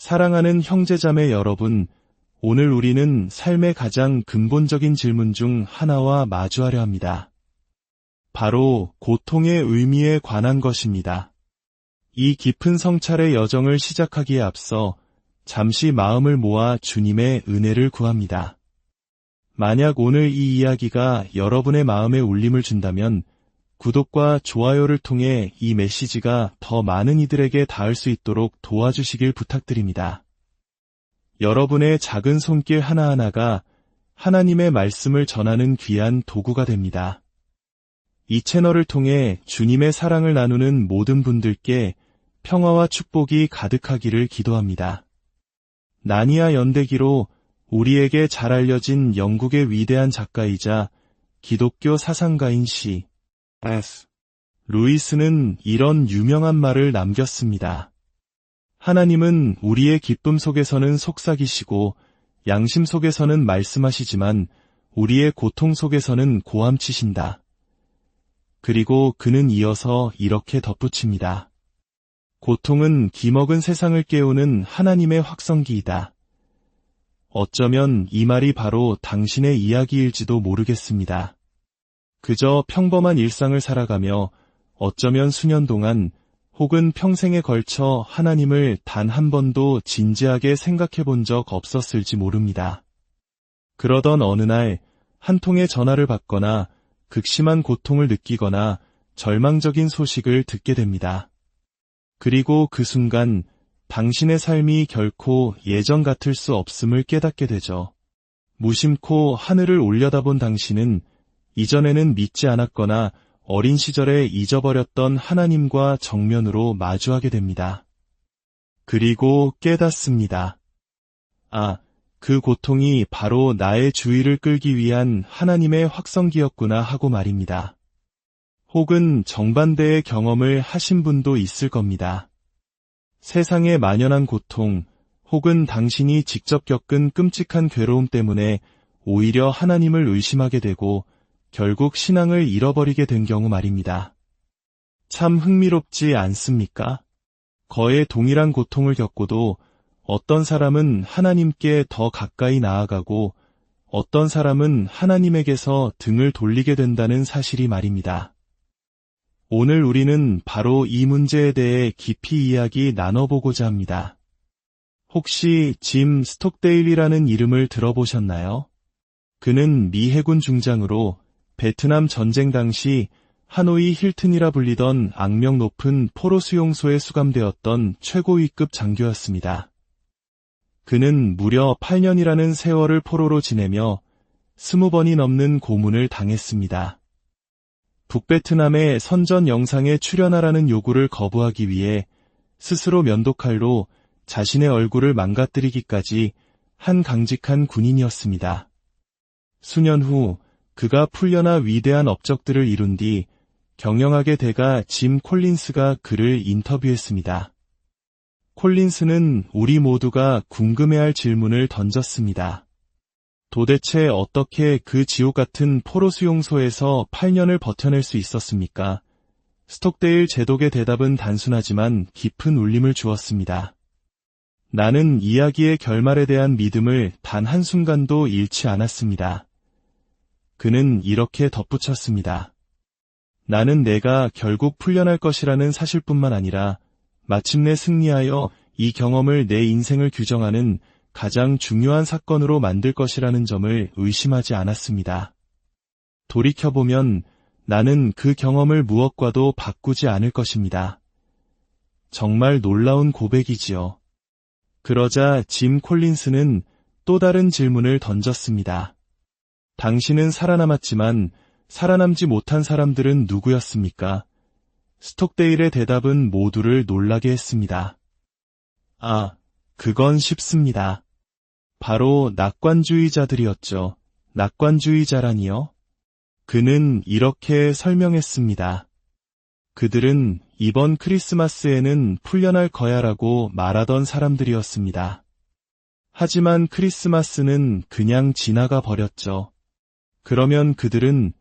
사랑하는 형제자매 여러분, 오늘 우리는 삶의 가장 근본적인 질문 중 하나와 마주하려 합니다. 바로 고통의 의미에 관한 것입니다. 이 깊은 성찰의 여정을 시작하기에 앞서 잠시 마음을 모아 주님의 은혜를 구합니다. 만약 오늘 이 이야기가 여러분의 마음에 울림을 준다면 구독과 좋아요를 통해 이 메시지가 더 많은 이들에게 닿을 수 있도록 도와주시길 부탁드립니다. 여러분의 작은 손길 하나하나가 하나님의 말씀을 전하는 귀한 도구가 됩니다. 이 채널을 통해 주님의 사랑을 나누는 모든 분들께 평화와 축복이 가득하기를 기도합니다. 나니아 연대기로 우리에게 잘 알려진 영국의 위대한 작가이자 기독교 사상가인 C.S. 루이스는 이런 유명한 말을 남겼습니다. 하나님은 우리의 기쁨 속에서는 속삭이시고 양심 속에서는 말씀하시지만 우리의 고통 속에서는 고함치신다. 그리고 그는 이어서 이렇게 덧붙입니다. 고통은 기먹은 세상을 깨우는 하나님의 확성기이다. 어쩌면 이 말이 바로 당신의 이야기일지도 모르겠습니다. 그저 평범한 일상을 살아가며 어쩌면 수년 동안 혹은 평생에 걸쳐 하나님을 단 한 번도 진지하게 생각해 본 적 없었을지 모릅니다. 그러던 어느 날 한 통의 전화를 받거나 극심한 고통을 느끼거나 절망적인 소식을 듣게 됩니다. 그리고 그 순간 당신의 삶이 결코 예전 같을 수 없음을 깨닫게 되죠. 무심코 하늘을 올려다본 당신은 이전에는 믿지 않았거나 어린 시절에 잊어버렸던 하나님과 정면으로 마주하게 됩니다. 그리고 깨닫습니다. 그 고통이 바로 나의 주의를 끌기 위한 하나님의 확성기였구나 하고 말입니다. 혹은 정반대의 경험을 하신 분도 있을 겁니다. 세상에 만연한 고통, 혹은 당신이 직접 겪은 끔찍한 괴로움 때문에 오히려 하나님을 의심하게 되고 결국 신앙을 잃어버리게 된 경우 말입니다. 참 흥미롭지 않습니까? 거의 동일한 고통을 겪고도 어떤 사람은 하나님께 더 가까이 나아가고 어떤 사람은 하나님에게서 등을 돌리게 된다는 사실이 말입니다. 오늘 우리는 바로 이 문제에 대해 깊이 이야기 나눠보고자 합니다. 혹시 짐 스톡데일이라는 이름을 들어보셨나요? 그는 미 해군 중장으로 베트남 전쟁 당시 하노이 힐튼이라 불리던 악명 높은 포로 수용소에 수감되었던 최고위급 장교였습니다. 그는 무려 8년이라는 세월을 포로로 지내며 20번이 넘는 고문을 당했습니다. 북베트남의 선전 영상에 출연하라는 요구를 거부하기 위해 스스로 면도칼로 자신의 얼굴을 망가뜨리기까지 한 강직한 군인이었습니다. 수년 후 그가 풀려나 위대한 업적들을 이룬 뒤 경영학의 대가 짐 콜린스가 그를 인터뷰했습니다. 콜린스는 우리 모두가 궁금해할 질문을 던졌습니다. 도대체 어떻게 그 지옥 같은 포로 수용소에서 8년을 버텨낼 수 있었습니까? 스톡데일 제독의 대답은 단순하지만 깊은 울림을 주었습니다. 나는 이야기의 결말에 대한 믿음을 단 한순간도 잃지 않았습니다. 그는 이렇게 덧붙였습니다. 나는 내가 결국 풀려날 것이라는 사실뿐만 아니라 마침내 승리하여 이 경험을 내 인생을 규정하는 가장 중요한 사건으로 만들 것이라는 점을 의심하지 않았습니다. 돌이켜보면 나는 그 경험을 무엇과도 바꾸지 않을 것입니다. 정말 놀라운 고백이지요. 그러자 짐 콜린스는 또 다른 질문을 던졌습니다. 당신은 살아남았지만 살아남지 못한 사람들은 누구였습니까? 스톡데일의 대답은 모두를 놀라게 했습니다. 그건 쉽습니다. 바로 낙관주의자들이었죠. 낙관주의자라니요? 그는 이렇게 설명했습니다. 그들은 이번 크리스마스에는 풀려날 거야라고 말하던 사람들이었습니다. 하지만 크리스마스는 그냥 지나가 버렸죠. 그러면 그들은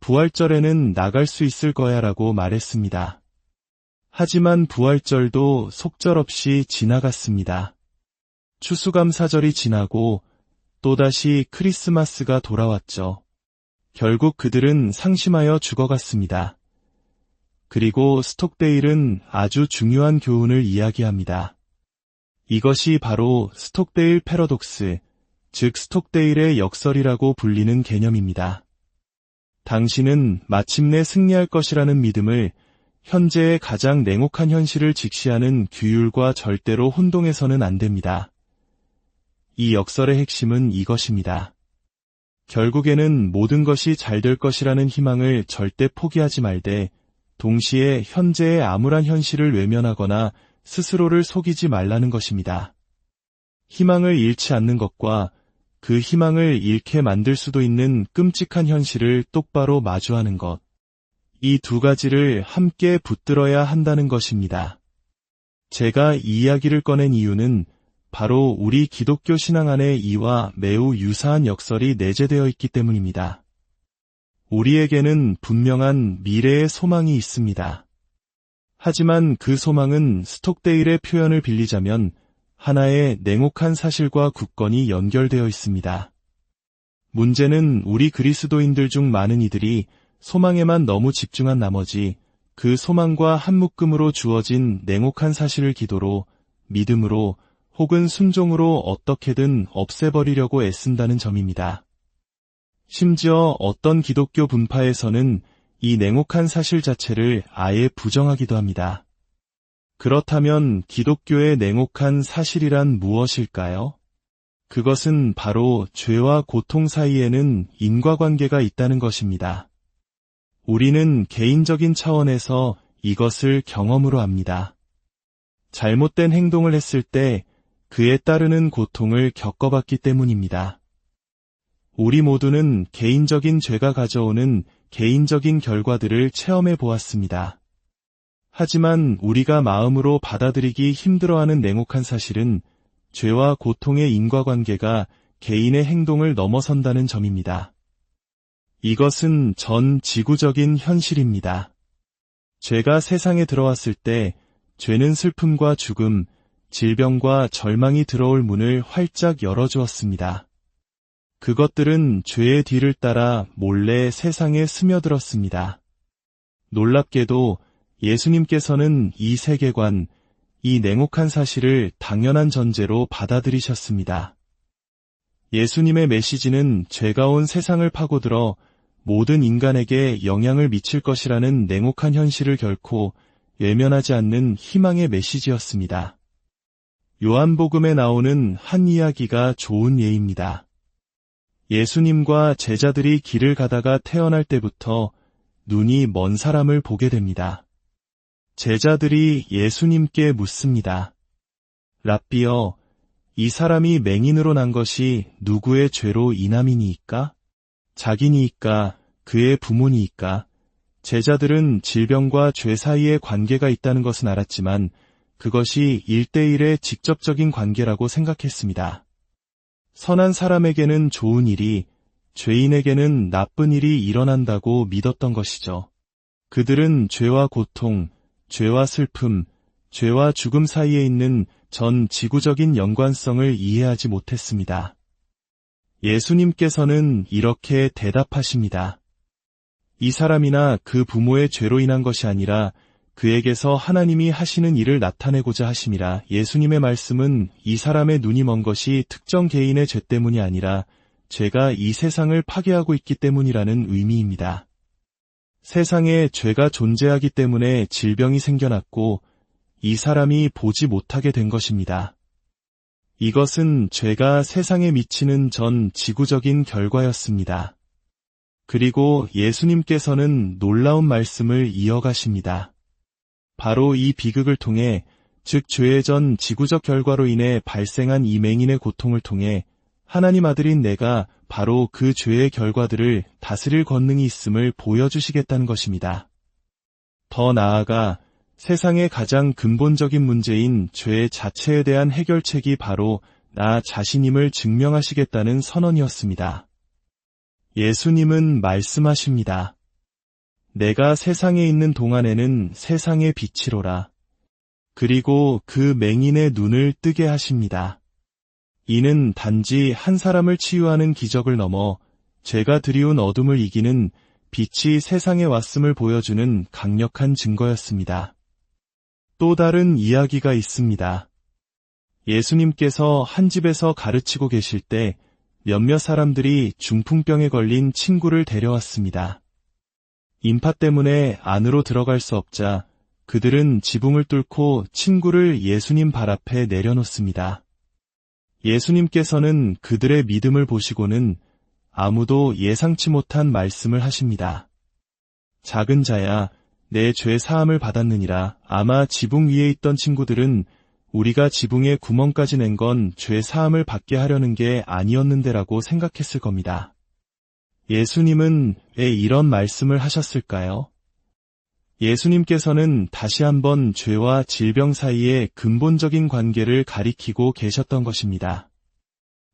부활절에는 나갈 수 있을 거야라고 말했습니다. 하지만 부활절도 속절없이 지나갔습니다. 추수감사절이 지나고 또다시 크리스마스가 돌아왔죠. 결국 그들은 상심하여 죽어갔습니다. 그리고 스톡데일은 아주 중요한 교훈을 이야기합니다. 이것이 바로 스톡데일 패러독스, 즉 스톡데일의 역설이라고 불리는 개념입니다. 당신은 마침내 승리할 것이라는 믿음을 현재의 가장 냉혹한 현실을 직시하는 규율과 절대로 혼동해서는 안 됩니다. 이 역설의 핵심은 이것입니다. 결국에는 모든 것이 잘 될 것이라는 희망을 절대 포기하지 말되 동시에 현재의 암울한 현실을 외면하거나 스스로를 속이지 말라는 것입니다. 희망을 잃지 않는 것과 그 희망을 잃게 만들 수도 있는 끔찍한 현실을 똑바로 마주하는 것. 이 두 가지를 함께 붙들어야 한다는 것입니다. 제가 이 이야기를 꺼낸 이유는 바로 우리 기독교 신앙 안에 이와 매우 유사한 역설이 내재되어 있기 때문입니다. 우리에게는 분명한 미래의 소망이 있습니다. 하지만 그 소망은 스톡데일의 표현을 빌리자면 하나의 냉혹한 사실과 굳건히 연결되어 있습니다. 문제는 우리 그리스도인들 중 많은 이들이 소망에만 너무 집중한 나머지 그 소망과 한 묶음으로 주어진 냉혹한 사실을 기도로, 믿음으로 혹은 순종으로 어떻게든 없애버리려고 애쓴다는 점입니다. 심지어 어떤 기독교 분파에서는 이 냉혹한 사실 자체를 아예 부정하기도 합니다. 그렇다면 기독교의 냉혹한 사실이란 무엇일까요? 그것은 바로 죄와 고통 사이에는 인과관계가 있다는 것입니다. 우리는 개인적인 차원에서 이것을 경험으로 압니다. 잘못된 행동을 했을 때 그에 따르는 고통을 겪어봤기 때문입니다. 우리 모두는 개인적인 죄가 가져오는 개인적인 결과들을 체험해 보았습니다. 하지만 우리가 마음으로 받아들이기 힘들어하는 냉혹한 사실은 죄와 고통의 인과관계가 개인의 행동을 넘어선다는 점입니다. 이것은 전 지구적인 현실입니다. 죄가 세상에 들어왔을 때 죄는 슬픔과 죽음, 질병과 절망이 들어올 문을 활짝 열어주었습니다. 그것들은 죄의 뒤를 따라 몰래 세상에 스며들었습니다. 놀랍게도 예수님께서는 이 세계관, 이 냉혹한 사실을 당연한 전제로 받아들이셨습니다. 예수님의 메시지는 죄가 온 세상을 파고들어 모든 인간에게 영향을 미칠 것이라는 냉혹한 현실을 결코 외면하지 않는 희망의 메시지였습니다. 요한복음에 나오는 한 이야기가 좋은 예입니다. 예수님과 제자들이 길을 가다가 태어날 때부터 눈이 먼 사람을 보게 됩니다. 제자들이 예수님께 묻습니다. 랍비여, 이 사람이 맹인으로 난 것이 누구의 죄로 인함이니이까? 자기니이까? 그의 부모니이까? 제자들은 질병과 죄 사이에 관계가 있다는 것은 알았지만 그것이 1대1의 직접적인 관계라고 생각했습니다. 선한 사람에게는 좋은 일이, 죄인에게는 나쁜 일이 일어난다고 믿었던 것이죠. 그들은 죄와 고통, 죄와 슬픔, 죄와 죽음 사이에 있는 전 지구적인 연관성을 이해하지 못했습니다. 예수님께서는 이렇게 대답하십니다. 이 사람이나 그 부모의 죄로 인한 것이 아니라 그에게서 하나님이 하시는 일을 나타내고자 하심이라. 예수님의 말씀은 이 사람의 눈이 먼 것이 특정 개인의 죄 때문이 아니라 죄가 이 세상을 파괴하고 있기 때문이라는 의미입니다. 세상에 죄가 존재하기 때문에 질병이 생겨났고 이 사람이 보지 못하게 된 것입니다. 이것은 죄가 세상에 미치는 전 지구적인 결과였습니다. 그리고 예수님께서는 놀라운 말씀을 이어가십니다. 바로 이 비극을 통해, 즉 죄의 전 지구적 결과로 인해 발생한 이 맹인의 고통을 통해 하나님 아들인 내가 바로 그 죄의 결과들을 다스릴 권능이 있음을 보여주시겠다는 것입니다. 더 나아가 세상의 가장 근본적인 문제인 죄 자체에 대한 해결책이 바로 나 자신임을 증명하시겠다는 선언이었습니다. 예수님은 말씀하십니다. 내가 세상에 있는 동안에는 세상의 빛이로라. 그리고 그 맹인의 눈을 뜨게 하십니다. 이는 단지 한 사람을 치유하는 기적을 넘어 죄가 드리운 어둠을 이기는 빛이 세상에 왔음을 보여주는 강력한 증거였습니다. 또 다른 이야기가 있습니다. 예수님께서 한 집에서 가르치고 계실 때 몇몇 사람들이 중풍병에 걸린 친구를 데려왔습니다. 인파 때문에 안으로 들어갈 수 없자 그들은 지붕을 뚫고 친구를 예수님 발 앞에 내려놓습니다. 예수님께서는 그들의 믿음을 보시고는 아무도 예상치 못한 말씀을 하십니다. 작은 자야, 내 죄 사함을 받았느니라. 아마 지붕 위에 있던 친구들은 우리가 지붕에 구멍까지 낸 건 죄 사함을 받게 하려는 게 아니었는데라고 생각했을 겁니다. 예수님은 왜 이런 말씀을 하셨을까요? 예수님께서는 다시 한번 죄와 질병 사이의 근본적인 관계를 가리키고 계셨던 것입니다.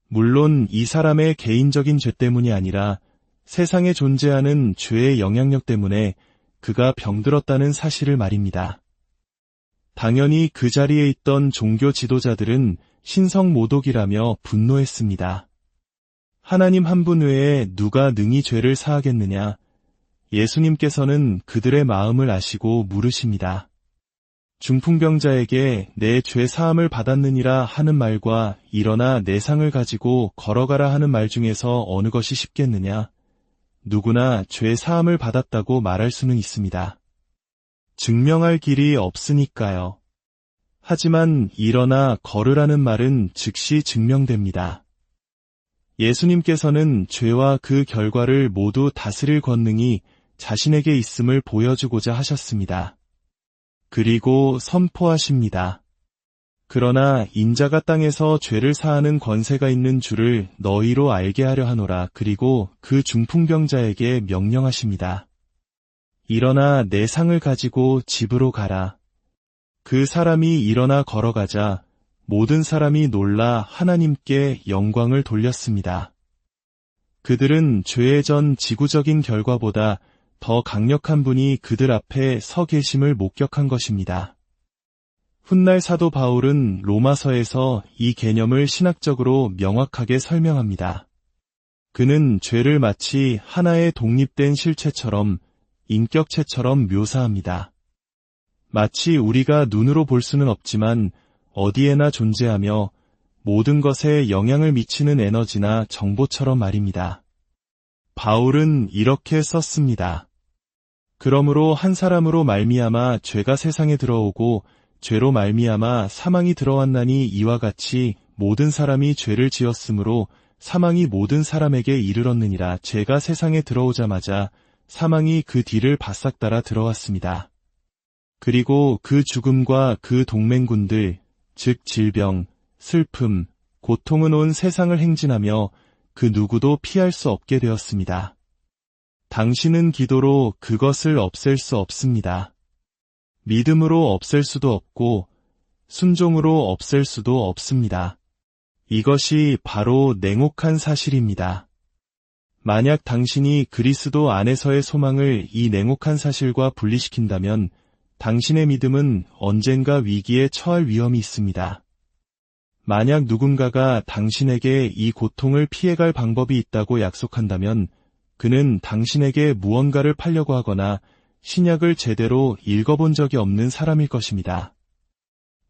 물론 이 사람의 개인적인 죄 때문이 아니라 세상에 존재하는 죄의 영향력 때문에 그가 병들었다는 사실을 말입니다. 당연히 그 자리에 있던 종교 지도자들은 신성모독이라며 분노했습니다. 하나님 한 분 외에 누가 능히 죄를 사하겠느냐? 예수님께서는 그들의 마음을 아시고 물으십니다. 중풍병자에게 내 죄 사함을 받았느니라 하는 말과 일어나 내 상을 가지고 걸어가라 하는 말 중에서 어느 것이 쉽겠느냐? 누구나 죄 사함을 받았다고 말할 수는 있습니다. 증명할 길이 없으니까요. 하지만 일어나 걸으라는 말은 즉시 증명됩니다. 예수님께서는 죄와 그 결과를 모두 다스릴 권능이 자신에게 있음을 보여주고자 하셨습니다. 그리고 선포하십니다. 그러나 인자가 땅에서 죄를 사하는 권세가 있는 줄을 너희로 알게 하려 하노라. 그리고 그 중풍병자에게 명령하십니다. 일어나 내 상을 가지고 집으로 가라. 그 사람이 일어나 걸어가자 모든 사람이 놀라 하나님께 영광을 돌렸습니다. 그들은 죄의 전 지구적인 결과보다 더 강력한 분이 그들 앞에 서 계심을 목격한 것입니다. 훗날 사도 바울은 로마서에서 이 개념을 신학적으로 명확하게 설명합니다. 그는 죄를 마치 하나의 독립된 실체처럼 인격체처럼 묘사합니다. 마치 우리가 눈으로 볼 수는 없지만 어디에나 존재하며 모든 것에 영향을 미치는 에너지나 정보처럼 말입니다. 바울은 이렇게 썼습니다. 그러므로 한 사람으로 말미암아 죄가 세상에 들어오고 죄로 말미암아 사망이 들어왔나니 이와 같이 모든 사람이 죄를 지었으므로 사망이 모든 사람에게 이르렀느니라. 죄가 세상에 들어오자마자 사망이 그 뒤를 바싹 따라 들어왔습니다. 그리고 그 죽음과 그 동맹군들, 즉 질병, 슬픔, 고통은 온 세상을 행진하며 그 누구도 피할 수 없게 되었습니다. 당신은 기도로 그것을 없앨 수 없습니다. 믿음으로 없앨 수도 없고 순종으로 없앨 수도 없습니다. 이것이 바로 냉혹한 사실입니다. 만약 당신이 그리스도 안에서의 소망을 이 냉혹한 사실과 분리시킨다면 당신의 믿음은 언젠가 위기에 처할 위험이 있습니다. 만약 누군가가 당신에게 이 고통을 피해갈 방법이 있다고 약속한다면 그는 당신에게 무언가를 팔려고 하거나 신약을 제대로 읽어본 적이 없는 사람일 것입니다.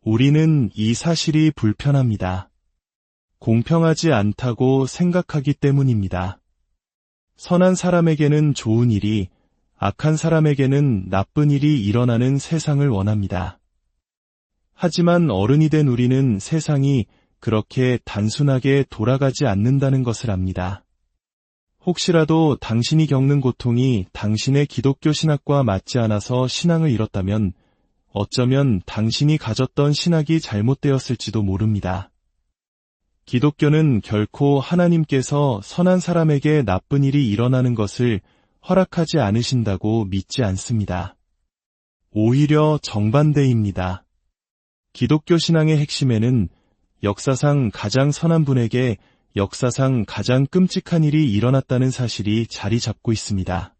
우리는 이 사실이 불편합니다. 공평하지 않다고 생각하기 때문입니다. 선한 사람에게는 좋은 일이, 악한 사람에게는 나쁜 일이 일어나는 세상을 원합니다. 하지만 어른이 된 우리는 세상이 그렇게 단순하게 돌아가지 않는다는 것을 압니다. 혹시라도 당신이 겪는 고통이 당신의 기독교 신학과 맞지 않아서 신앙을 잃었다면 어쩌면 당신이 가졌던 신학이 잘못되었을지도 모릅니다. 기독교는 결코 하나님께서 선한 사람에게 나쁜 일이 일어나는 것을 허락하지 않으신다고 믿지 않습니다. 오히려 정반대입니다. 기독교 신앙의 핵심에는 역사상 가장 선한 분에게 역사상 가장 끔찍한 일이 일어났다는 사실이 자리 잡고 있습니다.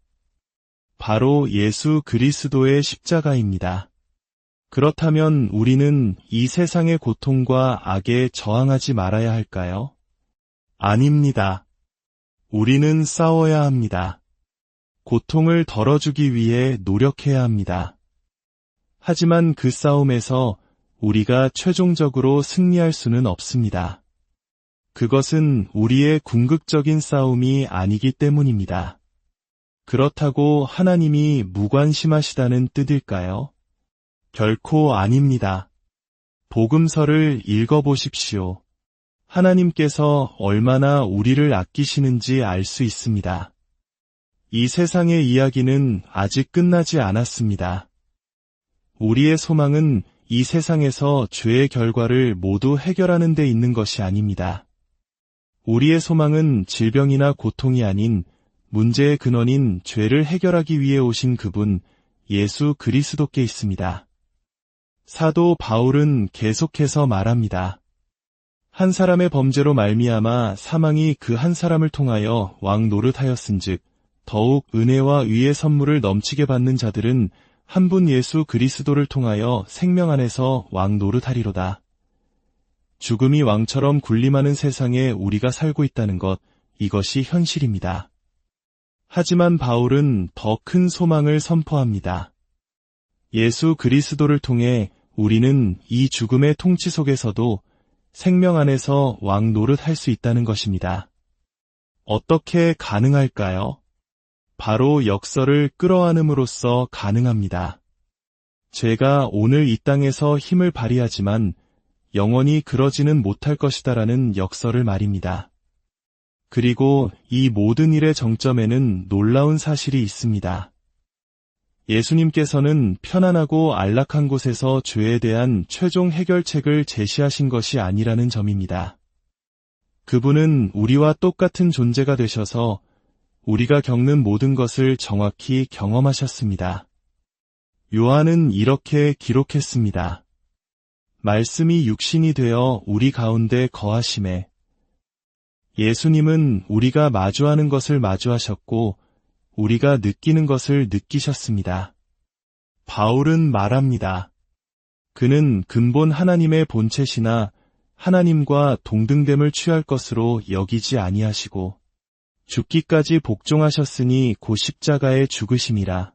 바로 예수 그리스도의 십자가입니다. 그렇다면 우리는 이 세상의 고통과 악에 저항하지 말아야 할까요? 아닙니다. 우리는 싸워야 합니다. 고통을 덜어주기 위해 노력해야 합니다. 하지만 그 싸움에서 우리가 최종적으로 승리할 수는 없습니다. 그것은 우리의 궁극적인 싸움이 아니기 때문입니다. 그렇다고 하나님이 무관심하시다는 뜻일까요? 결코 아닙니다. 복음서를 읽어보십시오. 하나님께서 얼마나 우리를 아끼시는지 알 수 있습니다. 이 세상의 이야기는 아직 끝나지 않았습니다. 우리의 소망은 이 세상에서 죄의 결과를 모두 해결하는 데 있는 것이 아닙니다. 우리의 소망은 질병이나 고통이 아닌 문제의 근원인 죄를 해결하기 위해 오신 그분 예수 그리스도께 있습니다. 사도 바울은 계속해서 말합니다. 한 사람의 범죄로 말미암아 사망이 그 한 사람을 통하여 왕 노릇하였은즉 더욱 은혜와 의의 선물을 넘치게 받는 자들은 한 분 예수 그리스도를 통하여 생명 안에서 왕 노릇하리로다. 죽음이 왕처럼 군림하는 세상에 우리가 살고 있다는 것, 이것이 현실입니다. 하지만 바울은 더 큰 소망을 선포합니다. 예수 그리스도를 통해 우리는 이 죽음의 통치 속에서도 생명 안에서 왕 노릇할 수 있다는 것입니다. 어떻게 가능할까요? 바로 역설을 끌어안음으로써 가능합니다. 죄가 오늘 이 땅에서 힘을 발휘하지만 영원히 그러지는 못할 것이다라는 역설을 말입니다. 그리고 이 모든 일의 정점에는 놀라운 사실이 있습니다. 예수님께서는 편안하고 안락한 곳에서 죄에 대한 최종 해결책을 제시하신 것이 아니라는 점입니다. 그분은 우리와 똑같은 존재가 되셔서 우리가 겪는 모든 것을 정확히 경험하셨습니다. 요한은 이렇게 기록했습니다. 말씀이 육신이 되어 우리 가운데 거하심에 예수님은 우리가 마주하는 것을 마주하셨고 우리가 느끼는 것을 느끼셨습니다. 바울은 말합니다. 그는 근본 하나님의 본체시나 하나님과 동등됨을 취할 것으로 여기지 아니하시고 죽기까지 복종하셨으니 곧 십자가에 죽으심이라.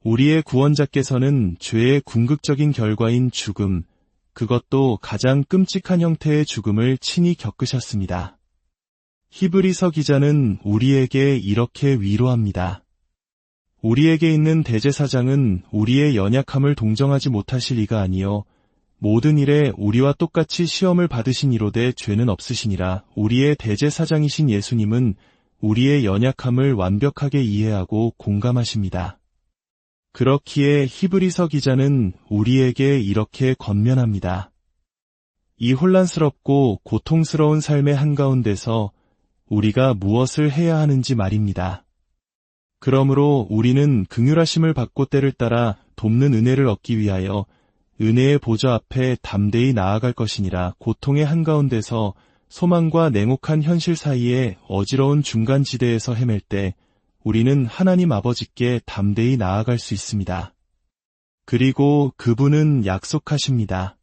우리의 구원자께서는 죄의 궁극적인 결과인 죽음, 그것도 가장 끔찍한 형태의 죽음을 친히 겪으셨습니다. 히브리서 기자는 우리에게 이렇게 위로합니다. 우리에게 있는 대제사장은 우리의 연약함을 동정하지 못하실 이가 아니요 모든 일에 우리와 똑같이 시험을 받으신 이로되 죄는 없으시니라. 우리의 대제사장이신 예수님은 우리의 연약함을 완벽하게 이해하고 공감하십니다. 그렇기에 히브리서 기자는 우리에게 이렇게 권면합니다. 이 혼란스럽고 고통스러운 삶의 한가운데서 우리가 무엇을 해야 하는지 말입니다. 그러므로 우리는 긍휼하심을 받고 때를 따라 돕는 은혜를 얻기 위하여 은혜의 보좌 앞에 담대히 나아갈 것이니라. 고통의 한가운데서 소망과 냉혹한 현실 사이에 어지러운 중간지대에서 헤맬 때 우리는 하나님 아버지께 담대히 나아갈 수 있습니다. 그리고 그분은 약속하십니다.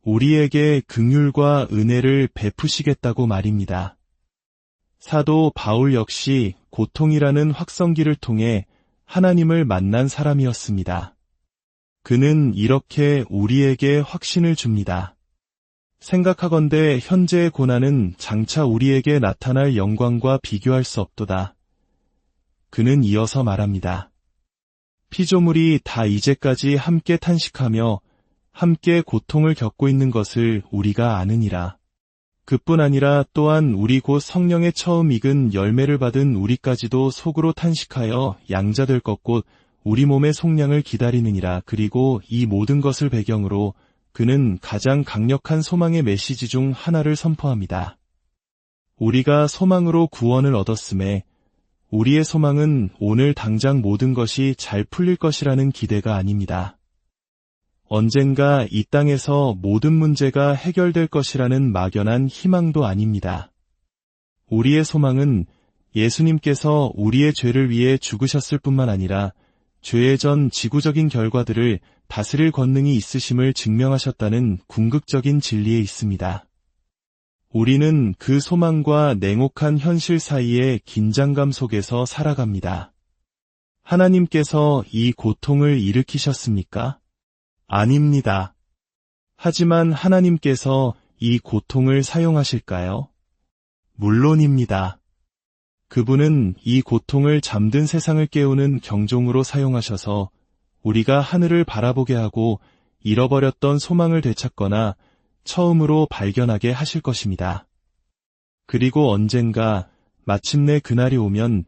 우리에게 긍휼과 은혜를 베푸시겠다고 말입니다. 사도 바울 역시 고통이라는 확성기를 통해 하나님을 만난 사람이었습니다. 그는 이렇게 우리에게 확신을 줍니다. 생각하건대 현재의 고난은 장차 우리에게 나타날 영광과 비교할 수 없도다. 그는 이어서 말합니다. 피조물이 다 이제까지 함께 탄식하며 함께 고통을 겪고 있는 것을 우리가 아느니라. 그뿐 아니라 또한 우리 곧 성령의 처음 익은 열매를 받은 우리까지도 속으로 탄식하여 양자될 것 곧 우리 몸의 속량을 기다리느니라. 그리고 이 모든 것을 배경으로 그는 가장 강력한 소망의 메시지 중 하나를 선포합니다. 우리가 소망으로 구원을 얻었음에 우리의 소망은 오늘 당장 모든 것이 잘 풀릴 것이라는 기대가 아닙니다. 언젠가 이 땅에서 모든 문제가 해결될 것이라는 막연한 희망도 아닙니다. 우리의 소망은 예수님께서 우리의 죄를 위해 죽으셨을 뿐만 아니라 죄의 전 지구적인 결과들을 다스릴 권능이 있으심을 증명하셨다는 궁극적인 진리에 있습니다. 우리는 그 소망과 냉혹한 현실 사이의 긴장감 속에서 살아갑니다. 하나님께서 이 고통을 일으키셨습니까? 아닙니다. 하지만 하나님께서 이 고통을 사용하실까요? 물론입니다. 그분은 이 고통을 잠든 세상을 깨우는 경종으로 사용하셔서 우리가 하늘을 바라보게 하고 잃어버렸던 소망을 되찾거나 처음으로 발견하게 하실 것입니다. 그리고 언젠가 마침내 그날이 오면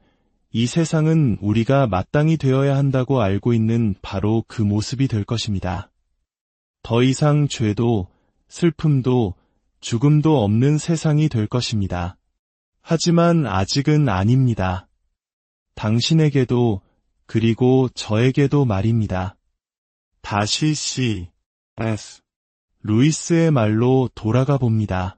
이 세상은 우리가 마땅히 되어야 한다고 알고 있는 바로 그 모습이 될 것입니다. 더 이상 죄도 슬픔도 죽음도 없는 세상이 될 것입니다. 하지만 아직은 아닙니다. 당신에게도 그리고 저에게도 말입니다. 다시 C.S. 루이스의 말로 돌아가 봅니다.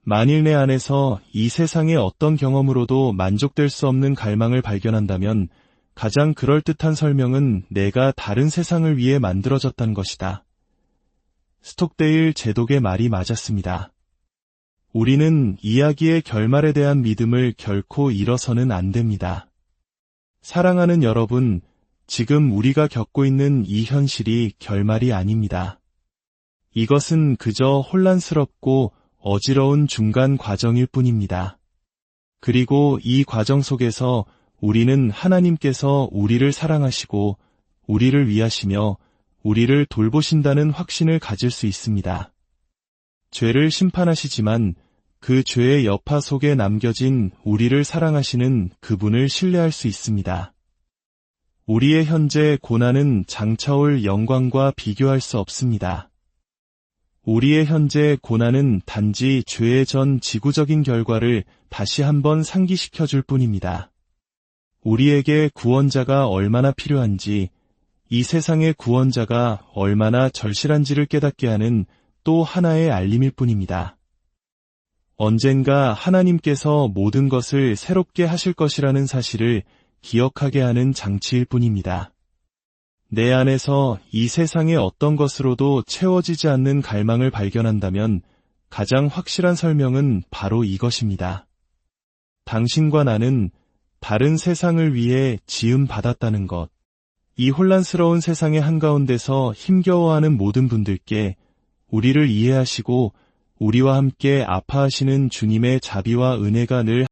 만일 내 안에서 이 세상의 어떤 경험으로도 만족될 수 없는 갈망을 발견한다면 가장 그럴듯한 설명은 내가 다른 세상을 위해 만들어졌다는 것이다. 스톡데일 제독의 말이 맞았습니다. 우리는 이야기의 결말에 대한 믿음을 결코 잃어서는 안 됩니다. 사랑하는 여러분, 지금 우리가 겪고 있는 이 현실이 결말이 아닙니다. 이것은 그저 혼란스럽고 어지러운 중간 과정일 뿐입니다. 그리고 이 과정 속에서 우리는 하나님께서 우리를 사랑하시고 우리를 위하시며 우리를 돌보신다는 확신을 가질 수 있습니다. 죄를 심판하시지만 그 죄의 여파 속에 남겨진 우리를 사랑하시는 그분을 신뢰할 수 있습니다. 우리의 현재 고난은 장차올 영광과 비교할 수 없습니다. 우리의 현재 고난은 단지 죄의 전 지구적인 결과를 다시 한번 상기시켜 줄 뿐입니다. 우리에게 구원자가 얼마나 필요한지, 이 세상의 구원자가 얼마나 절실한지를 깨닫게 하는 또 하나의 알림일 뿐입니다. 언젠가 하나님께서 모든 것을 새롭게 하실 것이라는 사실을 기억하게 하는 장치일 뿐입니다. 내 안에서 이 세상의 어떤 것으로도 채워지지 않는 갈망을 발견한다면 가장 확실한 설명은 바로 이것입니다. 당신과 나는 다른 세상을 위해 지음받았다는 것. 이 혼란스러운 세상의 한가운데서 힘겨워하는 모든 분들께 우리를 이해하시고 우리와 함께 아파하시는 주님의 자비와 은혜가 늘